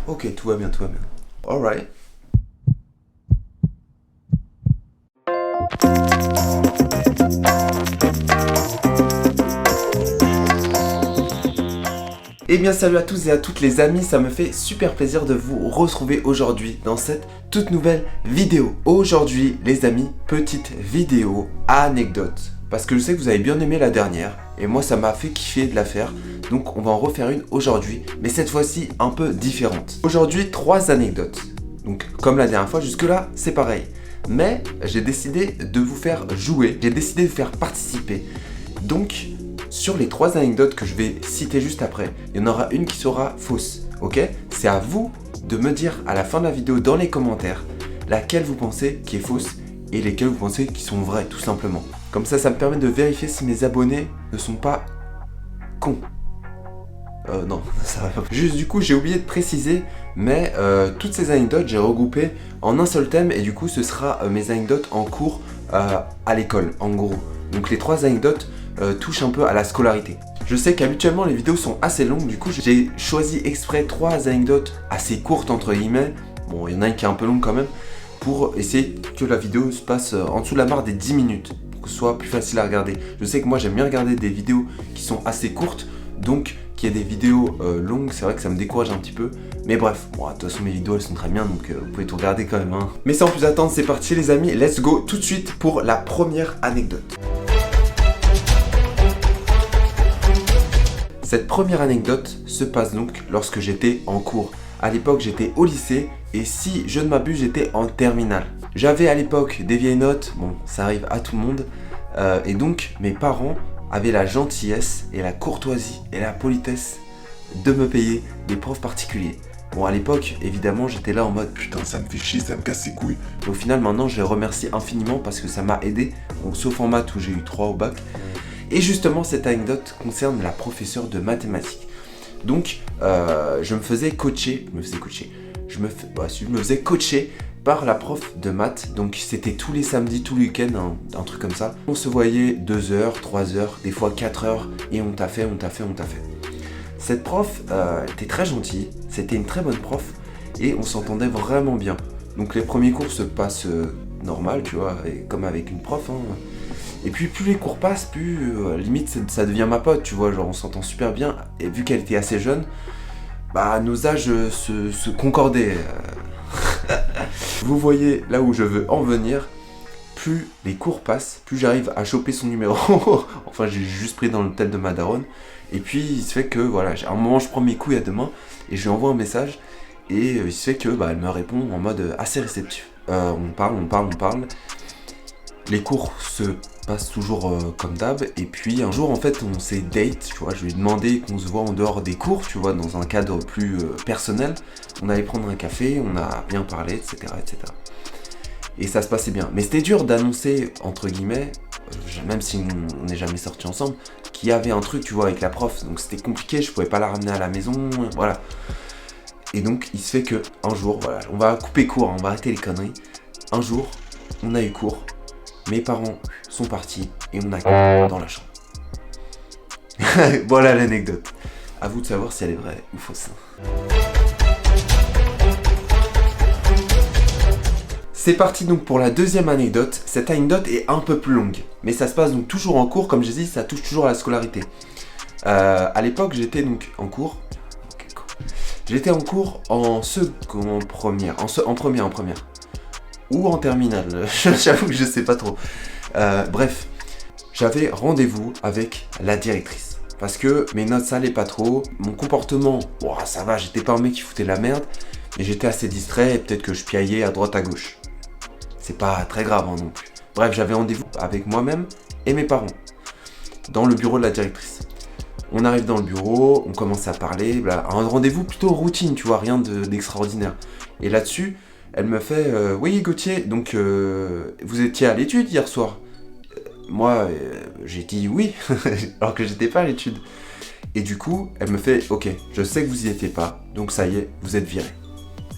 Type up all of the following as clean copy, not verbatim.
Ok, tout va bien, tout va bien. Alright. Eh bien salut à tous et à toutes les amis, ça me fait super plaisir de vous retrouver aujourd'hui dans cette toute nouvelle vidéo. Aujourd'hui les amis, petite vidéo anecdote. Parce que je sais que vous avez bien aimé la dernière et moi ça m'a fait kiffer de la faire. Donc on va en refaire une aujourd'hui, mais cette fois-ci un peu différente. Aujourd'hui 3 anecdotes. Donc comme la dernière fois, jusque là c'est pareil. Mais j'ai décidé de vous faire jouer, j'ai décidé de vous faire participer. Donc sur les 3 anecdotes que je vais citer juste après, il y en aura une qui sera fausse, ok? C'est à vous de me dire à la fin de la vidéo dans les commentaires laquelle vous pensez qui est fausse et lesquelles vous pensez qui sont vraies, tout simplement. Comme ça me permet de vérifier si mes abonnés ne sont pas cons. Non, ça va pas. Juste du coup, j'ai oublié de préciser, mais toutes ces anecdotes, j'ai regroupé en un seul thème et du coup, ce sera mes anecdotes en cours à l'école, en gros. Donc les 3 anecdotes touchent un peu à la scolarité. Je sais qu'habituellement les vidéos sont assez longues, du coup j'ai choisi exprès 3 anecdotes assez courtes entre guillemets. Bon, il y en a une qui est un peu longue quand même, pour essayer que la vidéo se passe en dessous de la barre des 10 minutes, pour que ce soit plus facile à regarder. Je sais que moi j'aime bien regarder des vidéos qui sont assez courtes, donc qu'il y ait des vidéos longues, c'est vrai que ça me décourage un petit peu. Mais bref, bon, de toute façon mes vidéos elles sont très bien, donc vous pouvez tout regarder quand même. Hein. Mais sans plus attendre, c'est parti les amis, let's go tout de suite pour la première anecdote. Cette première anecdote se passe donc lorsque j'étais en cours. À l'époque, j'étais au lycée et si je ne m'abuse, j'étais en terminale. J'avais à l'époque des vieilles notes, bon, ça arrive à tout le monde, et donc mes parents avaient la gentillesse et la courtoisie et la politesse de me payer des profs particuliers. Bon, à l'époque, évidemment, j'étais là en mode putain, ça me fait chier, ça me casse les couilles. Et au final, maintenant, je les remercie infiniment parce que ça m'a aidé, bon, sauf en maths où j'ai eu 3 au bac. Et justement, cette anecdote concerne la professeure de mathématiques. Donc, je me faisais coacher par la prof de maths. Donc, c'était tous les samedis, tous les week-ends, un truc comme ça. On se voyait 2 heures, 3 heures, des fois 4 heures, et on t'a fait. Cette prof était très gentille, c'était une très bonne prof, et on s'entendait vraiment bien. Donc, les premiers cours se passent normal, tu vois, et comme avec une prof, hein. Et puis plus les cours passent, plus limite ça devient ma pote, tu vois, genre on s'entend super bien. Et vu qu'elle était assez jeune, bah nos âges se concordaient. Vous voyez là où je veux en venir, plus les cours passent, plus j'arrive à choper son numéro. Enfin j'ai juste pris dans l'hôtel de ma daronne. Et puis il se fait que voilà, à un moment je prends mes couilles à deux mains et je lui envoie un message. Et il se fait que bah, elle me répond en mode assez réceptif. On parle. Les cours se passent toujours comme d'hab. Et puis un jour en fait on s'est date, tu vois, je lui ai demandé qu'on se voit en dehors des cours, tu vois, dans un cadre plus personnel. On allait prendre un café, on a bien parlé, etc. Et ça se passait bien. Mais c'était dur d'annoncer, entre guillemets, même si on n'est jamais sortis ensemble, qu'il y avait un truc, tu vois, avec la prof. Donc c'était compliqué, je pouvais pas la ramener à la maison, voilà. Et donc il se fait que un jour, voilà, on va couper court, on va arrêter les conneries. Un jour, on a eu cours. Mes parents sont partis et on a dans la chambre. Voilà l'anecdote. À vous de savoir si elle est vraie ou fausse. C'est parti donc pour la deuxième anecdote. Cette anecdote est un peu plus longue, mais ça se passe donc toujours en cours, comme j'ai dit, ça touche toujours à la scolarité. À l'époque, j'étais donc en cours. J'étais en cours en première. Ou en terminale, j'avoue que je sais pas trop. Bref, j'avais rendez-vous avec la directrice. Parce que mes notes ça allait pas trop, mon comportement, bon, ça va, j'étais pas un mec qui foutait la merde, mais j'étais assez distrait et peut-être que je piaillais à droite à gauche. C'est pas très grave hein, non plus. Bref, j'avais rendez-vous avec moi-même et mes parents, dans le bureau de la directrice. On arrive dans le bureau, on commence à parler, un rendez-vous plutôt routine, tu vois, rien d'extraordinaire. Et là-dessus, elle me fait oui Gauthier, donc vous étiez à l'étude hier soir. Moi, j'ai dit oui, alors que j'étais pas à l'étude. Et du coup, elle me fait ok, je sais que vous y étiez pas, donc ça y est, vous êtes viré.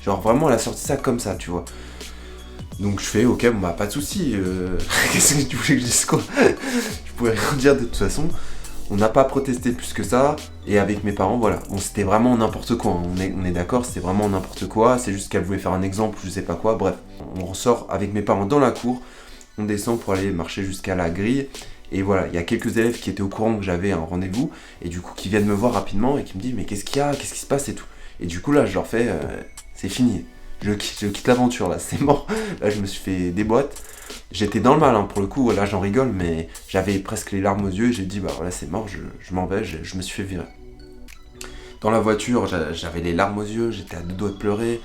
Genre vraiment, elle a sorti ça comme ça, tu vois. Donc je fais ok, bon bah pas de soucis. Qu'est-ce que tu voulais que je dise quoi? Je pouvais rien dire de toute façon. On n'a pas protesté plus que ça, et avec mes parents, voilà, c'était vraiment n'importe quoi, hein. On est d'accord, c'était vraiment n'importe quoi, c'est juste qu'elle voulait faire un exemple, je sais pas quoi, bref. On ressort avec mes parents dans la cour, on descend pour aller marcher jusqu'à la grille, et voilà, il y a quelques élèves qui étaient au courant que j'avais un rendez-vous, et du coup qui viennent me voir rapidement, et qui me disent mais qu'est-ce qu'il y a, qu'est-ce qui se passe et tout. Et du coup là, je leur fais, c'est fini, je quitte l'aventure là, c'est mort, là je me suis fait des boîtes. J'étais dans le mal, hein, pour le coup, là j'en rigole, mais j'avais presque les larmes aux yeux et j'ai dit bah voilà c'est mort, je m'en vais, je me suis fait virer. Dans la voiture, j'avais les larmes aux yeux, j'étais à deux doigts de pleurer.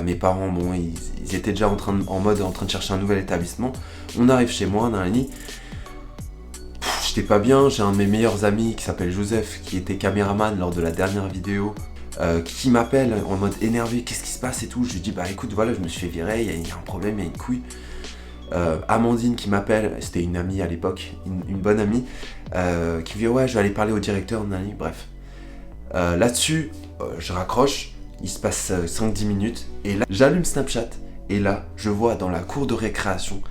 Mes parents, bon, ils étaient déjà en mode en train de chercher un nouvel établissement. On arrive chez moi, dans la nuit. J'étais pas bien, j'ai un de mes meilleurs amis qui s'appelle Joseph, qui était caméraman lors de la dernière vidéo, qui m'appelle en mode énervé, qu'est-ce qui se passe et tout. Je lui dis bah écoute voilà, je me suis fait virer, il y a un problème, il y a une couille. Amandine qui m'appelle, c'était une amie à l'époque, une bonne amie, qui me dit ouais je vais aller parler au directeur, bref. Là-dessus, je raccroche, il se passe 5-10 minutes, et là j'allume Snapchat, et là je vois dans la cour de récréation,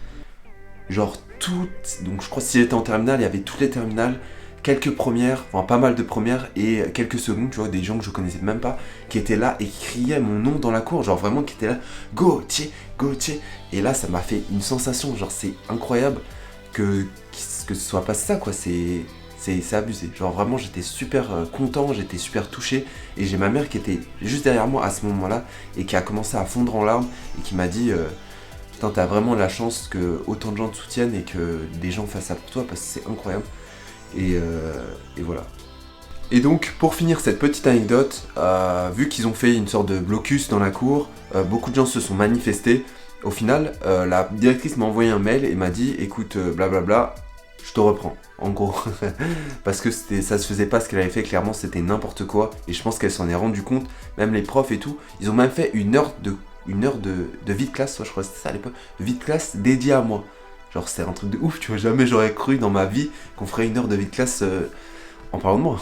genre toutes, donc je crois que si j'étais en terminale, il y avait toutes les terminales, quelques premières, enfin pas mal de premières, et quelques secondes, tu vois, des gens que je connaissais même pas, qui étaient là et qui criaient mon nom dans la cour, genre vraiment qui étaient là, Gauthier, Gauthier, et là ça m'a fait une sensation, genre c'est incroyable que ce soit pas ça quoi, c'est abusé, genre vraiment j'étais super content, j'étais super touché, et j'ai ma mère qui était juste derrière moi à ce moment-là, et qui a commencé à fondre en larmes, et qui m'a dit putain t'as vraiment la chance que autant de gens te soutiennent, et que des gens fassent ça pour toi, parce que c'est incroyable, et voilà. Et donc pour finir cette petite anecdote, vu qu'ils ont fait une sorte de blocus dans la cour, beaucoup de gens se sont manifestés. Au final, la directrice m'a envoyé un mail et m'a dit écoute blablabla, je te reprends, en gros. Parce que ça se faisait pas ce qu'elle avait fait, clairement c'était n'importe quoi, et je pense qu'elle s'en est rendue compte, même les profs et tout, ils ont même fait une heure de vie de classe, je crois que c'était ça à l'époque, de vie de classe dédiée à moi. Genre c'est un truc de ouf, tu vois, jamais j'aurais cru dans ma vie qu'on ferait une heure de vie de classe en parlant de moi.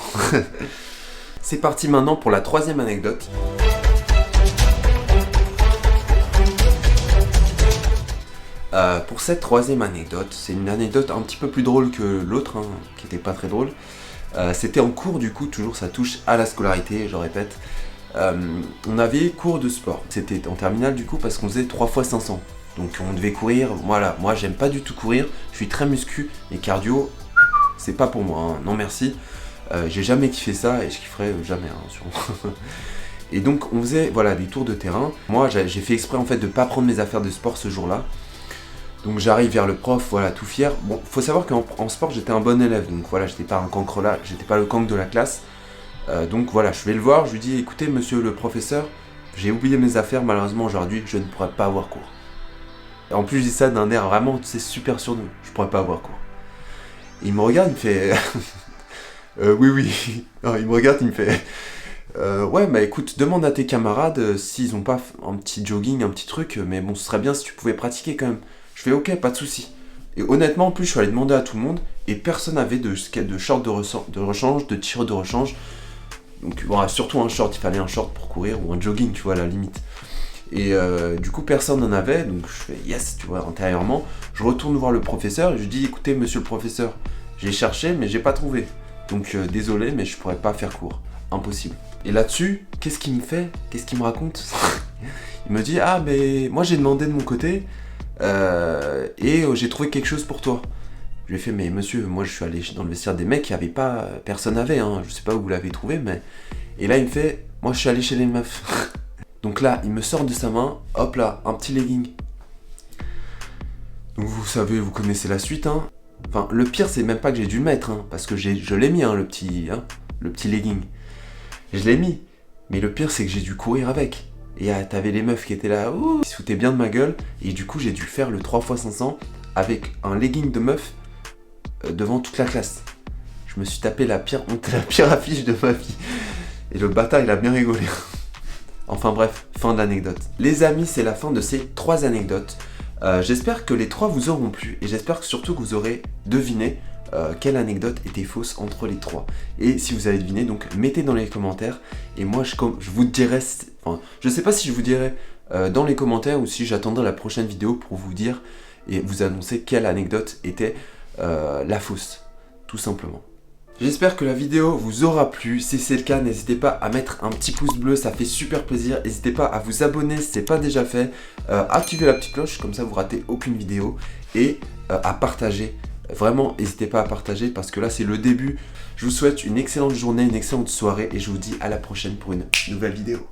C'est parti maintenant pour la troisième anecdote. Pour cette troisième anecdote, c'est une anecdote un petit peu plus drôle que l'autre, hein, qui était pas très drôle. C'était en cours du coup, toujours ça touche à la scolarité, je répète. On avait cours de sport, c'était en terminale du coup parce qu'on faisait 3 fois 500. Donc on devait courir, voilà, moi j'aime pas du tout courir, je suis très muscu, et cardio, c'est pas pour moi, hein. Non merci. J'ai jamais kiffé ça et je kifferai jamais, hein, sûrement. Et donc on faisait voilà, des tours de terrain. Moi j'ai fait exprès en fait de pas prendre mes affaires de sport ce jour-là. Donc j'arrive vers le prof, voilà, tout fier. Bon, faut savoir qu'en sport j'étais un bon élève, donc voilà, j'étais pas un cancre là, j'étais pas le cancre de la classe. Donc voilà, je vais le voir, je lui dis écoutez monsieur le professeur, j'ai oublié mes affaires, malheureusement aujourd'hui je ne pourrai pas avoir cours. Et en plus je dis ça d'un air vraiment, tu sais, super sûr de nous, je pourrais pas avoir cours. Et il me regarde, il me fait oui oui. Non, il me regarde, il me fait ouais bah écoute, demande à tes camarades s'ils ont pas un petit jogging, un petit truc, mais bon ce serait bien si tu pouvais pratiquer quand même. Je fais ok, pas de souci. Et honnêtement en plus je suis allé demander à tout le monde et personne n'avait de short de rechange, de tir de rechange. Donc bon, surtout un short, il fallait un short pour courir ou un jogging, tu vois, à la limite. Et du coup personne n'en avait, donc je fais yes, tu vois, intérieurement. Je retourne voir le professeur et je lui dis écoutez monsieur le professeur, j'ai cherché mais j'ai pas trouvé. Donc désolé mais je pourrais pas faire cours, impossible. Et là-dessus, qu'est-ce qu'il me fait? Qu'est-ce qu'il me raconte? Il me dit ah mais moi j'ai demandé de mon côté et j'ai trouvé quelque chose pour toi. Je lui ai fait mais monsieur, moi je suis allé dans le vestiaire des mecs, il y avait pas, personne n'avait, hein, je sais pas où vous l'avez trouvé mais... Et là il me fait, moi je suis allé chez les meufs. Donc là il me sort de sa main, hop là, un petit legging. Donc vous savez, vous connaissez la suite, hein. Enfin le pire c'est même pas que j'ai dû le mettre, hein, parce que je l'ai mis, hein, le petit legging. Je l'ai mis, mais le pire c'est que j'ai dû courir avec. Et t'avais les meufs qui étaient là, ouh, ils se foutaient bien de ma gueule, et du coup j'ai dû faire le 3 x 500 avec un legging de meuf devant toute la classe. Je me suis tapé la pire affiche de ma vie. Et le bâtard il a bien rigolé. Enfin bref, fin de l'anecdote. Les amis, c'est la fin de ces 3 anecdotes. J'espère que les 3 vous auront plu, et j'espère que surtout que vous aurez deviné quelle anecdote était fausse entre les 3. Et si vous avez deviné, donc mettez dans les commentaires, et moi je vous dirai, enfin je sais pas si je vous dirai dans les commentaires ou si j'attendrai la prochaine vidéo pour vous dire et vous annoncer quelle anecdote était la fausse, tout simplement. J'espère que la vidéo vous aura plu. Si c'est le cas, n'hésitez pas à mettre un petit pouce bleu, ça fait super plaisir. N'hésitez pas à vous abonner si ce n'est pas déjà fait. Activez la petite cloche, comme ça vous ratez aucune vidéo. Et à partager. Vraiment, n'hésitez pas à partager parce que là, c'est le début. Je vous souhaite une excellente journée, une excellente soirée et je vous dis à la prochaine pour une nouvelle vidéo.